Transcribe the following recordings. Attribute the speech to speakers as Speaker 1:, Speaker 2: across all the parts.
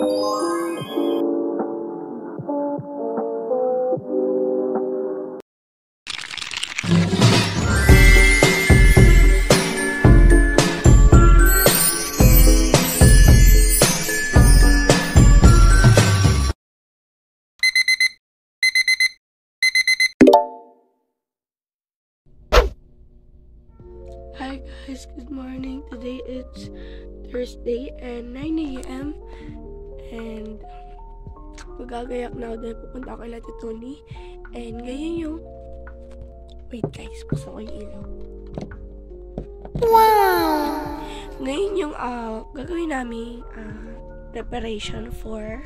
Speaker 1: Hi guys, good morning. Today it's Thursday and 9 a.m. and magagayak na dahil pupunta ako kay Ate Tony. And ngayon yung wait guys, buksan ko yung ilaw. Wow! Ngayon yung gagawin namin preparation for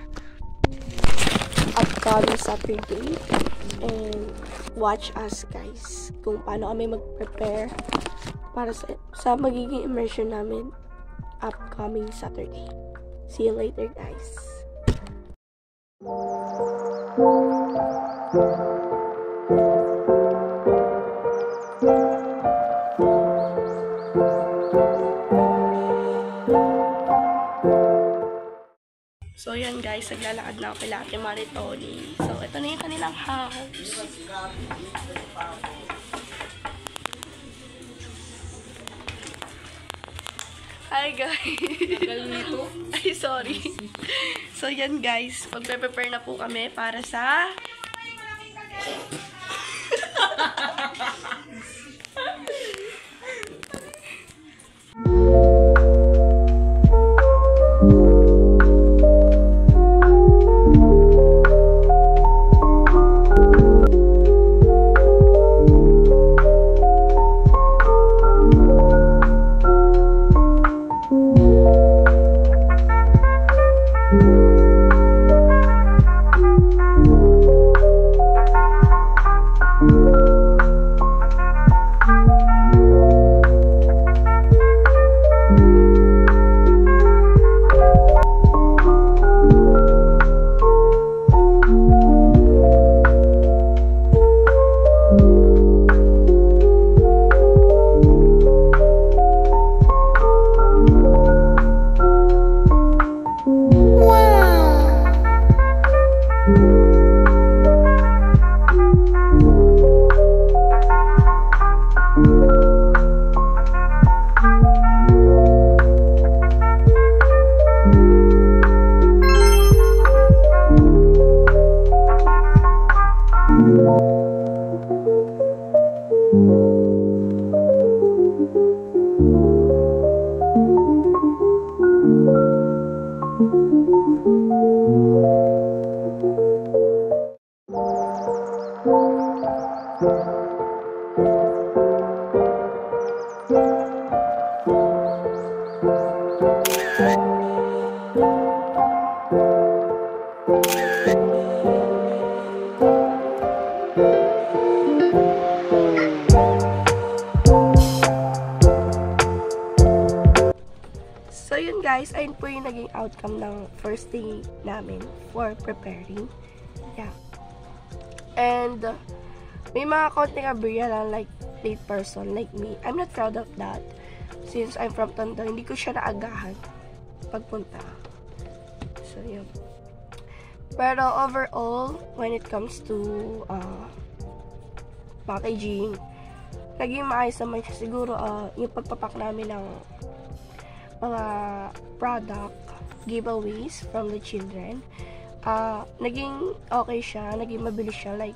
Speaker 1: upcoming Saturday. And watch us guys kung paano kami mag-prepare para sa magiging immersion namin upcoming Saturday. See you later, guys. So, yan guys, naglalakad na ako kay Ate Maritoni. So, ito na yung kanilang house. Hi guys! Ay, sorry. So, yan guys. Magpe-prepare na po kami para sa guys, ayun po yung naging outcome ng first day namin for preparing. Yeah. And may mga konting aberya lang like late person like me. I'm not proud of that. Since I'm from Tondo, hindi ko siya naagahan pagpunta. So, yun. Pero overall, when it comes to packaging, naging maayos naman siya. Siguro yung pagpapak namin ng mga product giveaways from the children, naging okay siya, naging mabilis siya. Like,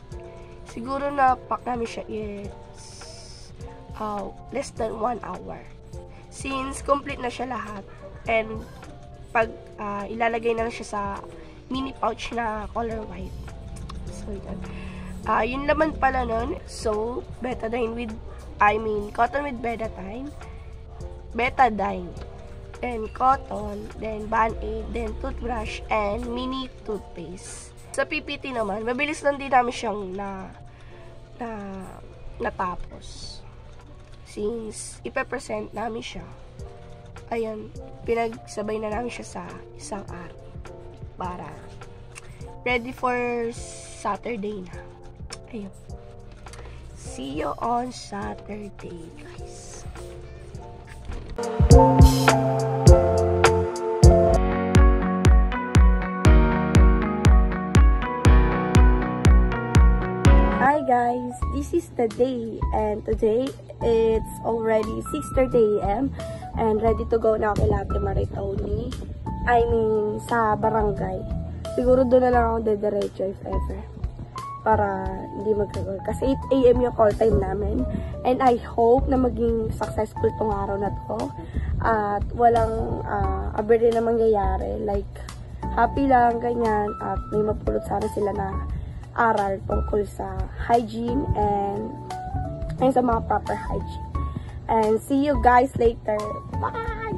Speaker 1: siguro na pack namin siya it's less than 1 hour. Since complete na siya lahat. And pag ilalagay na lang siya sa mini pouch na color white. So, yun. Yun laman pala nun. So, betadine with, cotton with betadine. Then cotton, then Band-Aid, then toothbrush, and mini toothpaste. Sa PPT naman, mabilis lang din namin siyang natapos. Since ipe-present namin siya, ayan, pinagsabay na namin siya sa isang araw para ready for Saturday na. Ayun. See you on Saturday, guys. seize the day. And today, it's already 6:30 a.m. and ready to go na ako kay Ate Maritoni. I mean, sa barangay. Siguro doon na lang ako dediretso if ever. Para hindi magkagol. Kasi 8 a.m. yung call time namin. And I hope na maging successful tong araw na to. At walang aberde na mangyayari. Like, happy lang, ganyan. At may mapulot sana sila na aral tungkol sa hygiene and sa mga proper hygiene. And see you guys later. Bye!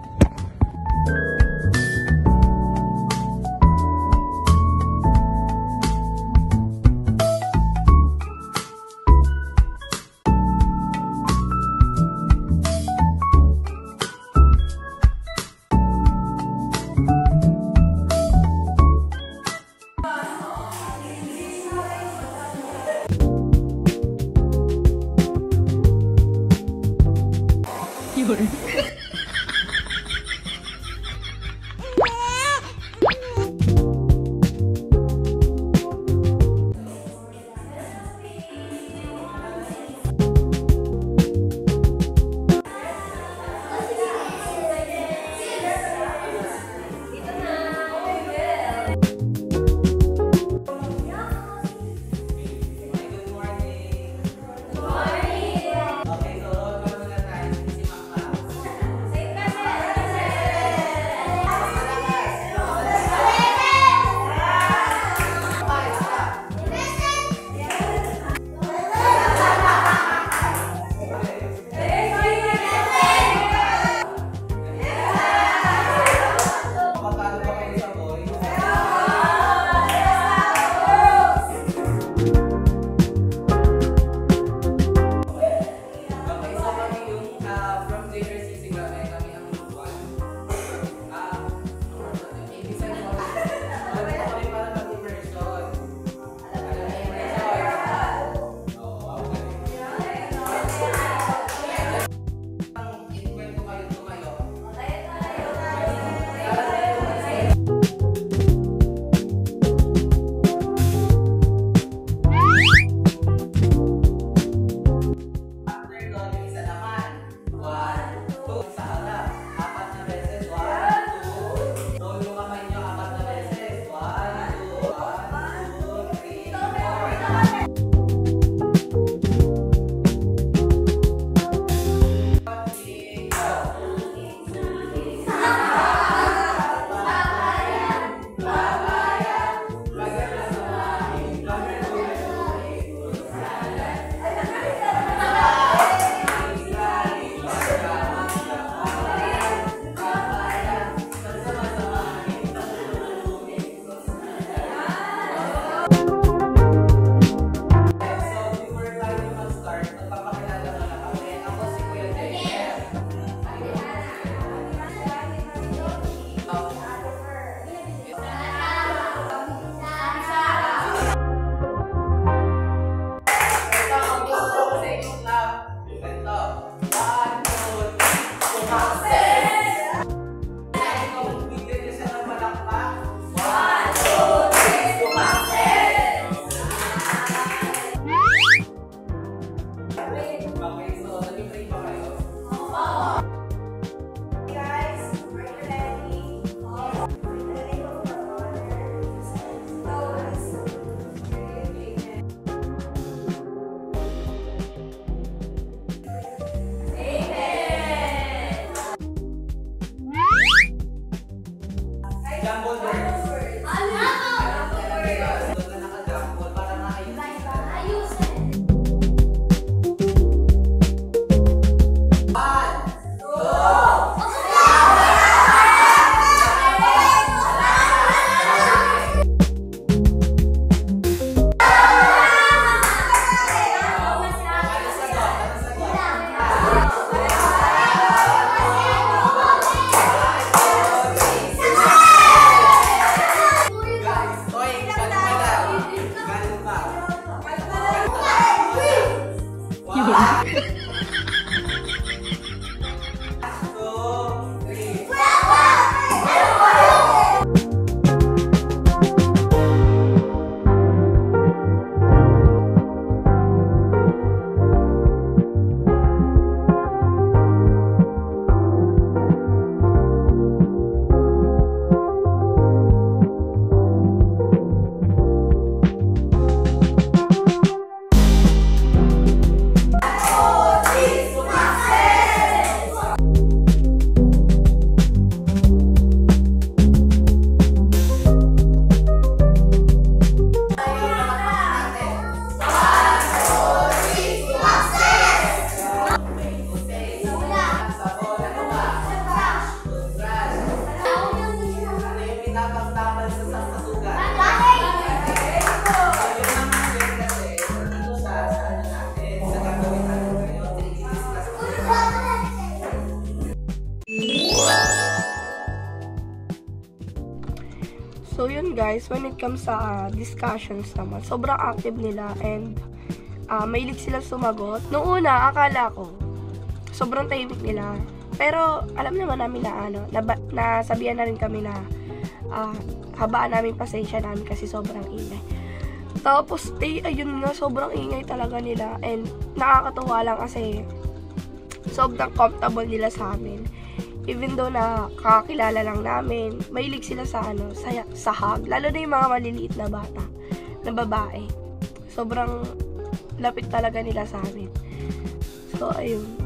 Speaker 1: So yun guys, when it comes sa discussions naman, sobrang active nila and mahilig sila sumagot. Noong una, akala ko sobrang tahimik nila. Pero alam naman namin na nasabihan na rin kami na habaan namin pasensya namin kasi sobrang ingay. Tapos ayun nga, sobrang ingay talaga nila and nakakatuwa lang kasi sobrang comfortable nila sa amin. Even though na kakakilala lang namin, mahilig sila sa sa hug. Lalo na yung mga maliliit na bata, na babae. Sobrang lapit talaga nila sa amin. So, ayun.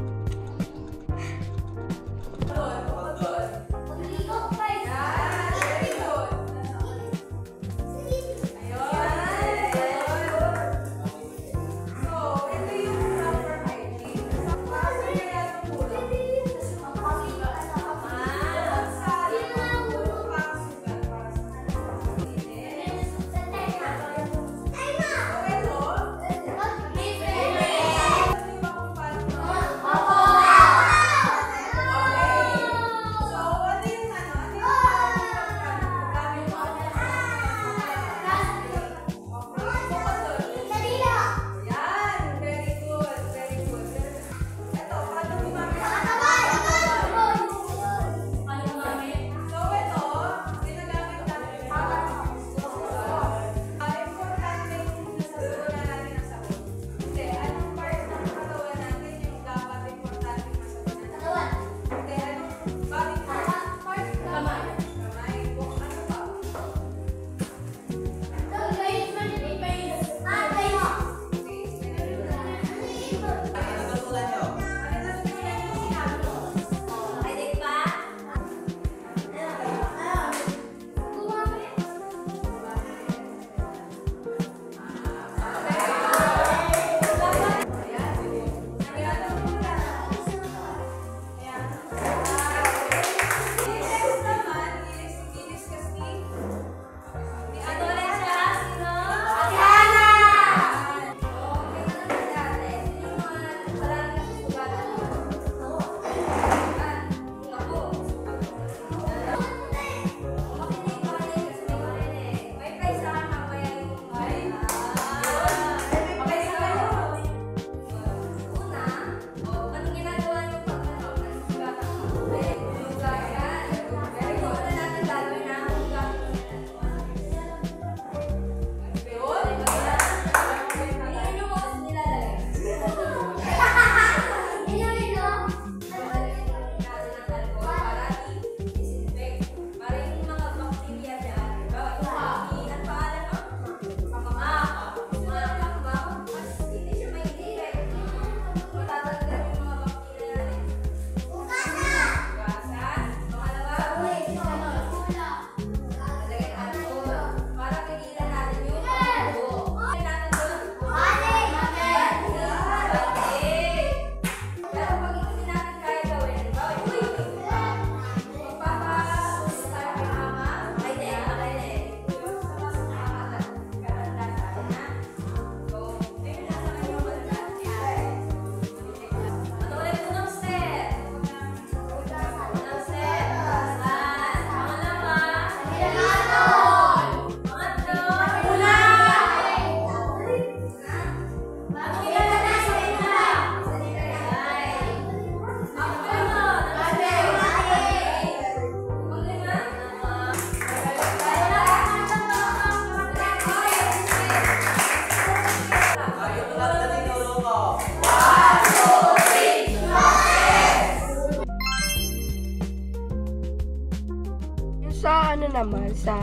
Speaker 1: Naman sa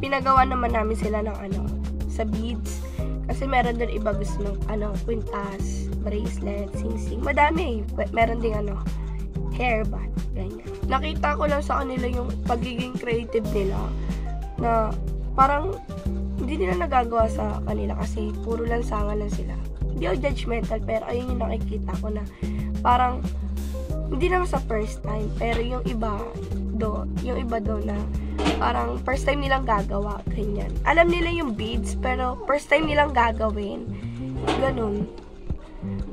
Speaker 1: pinagawa naman namin sila ng sa beads kasi meron din iba gusto ng kwintas, bracelet, sing-sing, madami. Meron ding hairband, ganyan. Nakita ko lang sa kanila yung pagiging creative nila na parang hindi nila nagagawa sa kanila kasi puro lansangan lang sila. Hindi ako judgmental pero ayun yung nakikita ko na parang hindi naman sa first time pero yung iba do na parang first time nilang gagawa, ganyan. Alam nila yung beads, pero first time nilang gagawin. Ganun.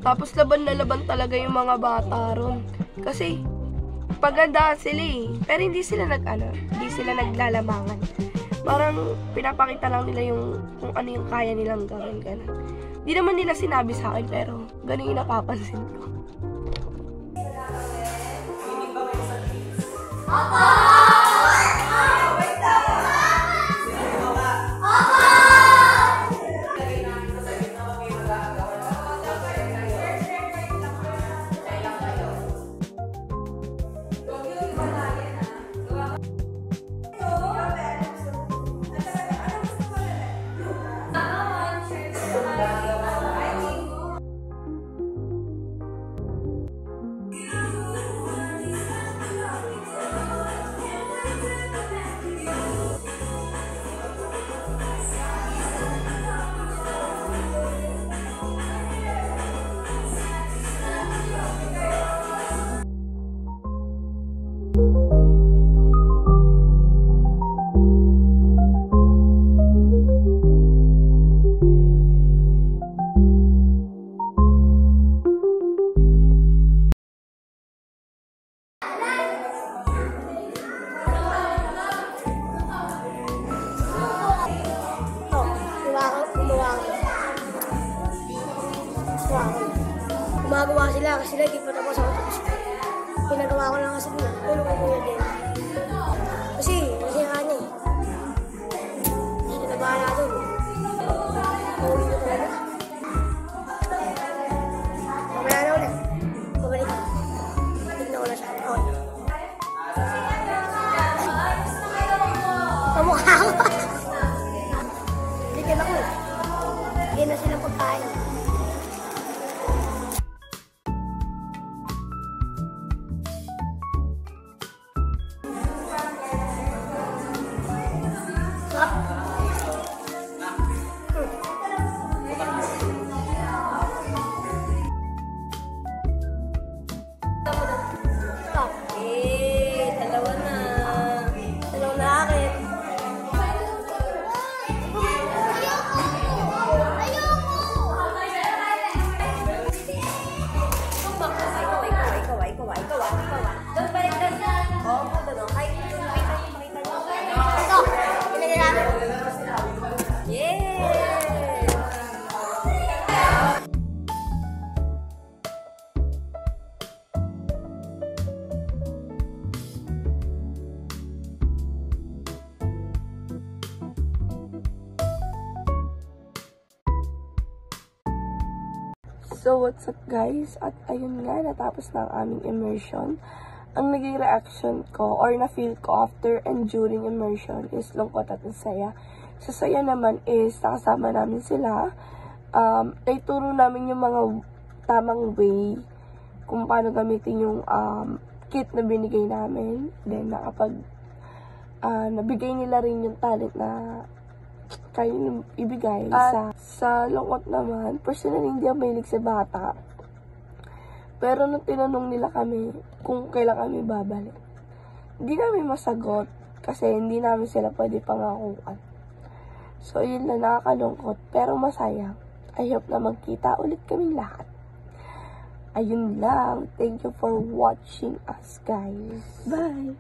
Speaker 1: Tapos laban na laban talaga yung mga bata ron. Kasi, pagandaan sila eh. Pero hindi sila naglalamangan. Parang pinapakita lang nila yung kung ano yung kaya nilang gawin, ganun. Di naman nila sinabi sa akin, pero ganun yung napapansin ko.
Speaker 2: Gumagawa sila kasi sila di pa tapos ako. Pinagawa ko lang kasi tulong ko kuya din. Kasi nga niya eh. Hindi na bahala doon. Pauwi na talaga. Mamaya na ulit. Pabalik ko. Tignan ko na siya. Okay. Kamukha ko. Tignan ako. Hindi na sila pagkain.
Speaker 1: So, what's up guys? At ayun nga, natapos na ang aming immersion. Ang naging reaction ko or na-feel ko after and during immersion is lungkot at saya. Sa saya naman is nakasama namin sila. Naituro namin yung mga tamang way kung paano gamitin yung kit na binigay namin. Then, nabigay nila rin yung talent na kaya nung ibigay. Sa lungkot naman, personally hindi ako mahilig sa bata. Pero nung tinanong nila kami kung kailan kami babalik, hindi namin masagot kasi hindi namin sila pwede pangakuan. So yun lang, nakakalungkot pero masaya. I hope na magkita ulit kaming lahat. Ayun lang. Thank you for watching us guys. Bye!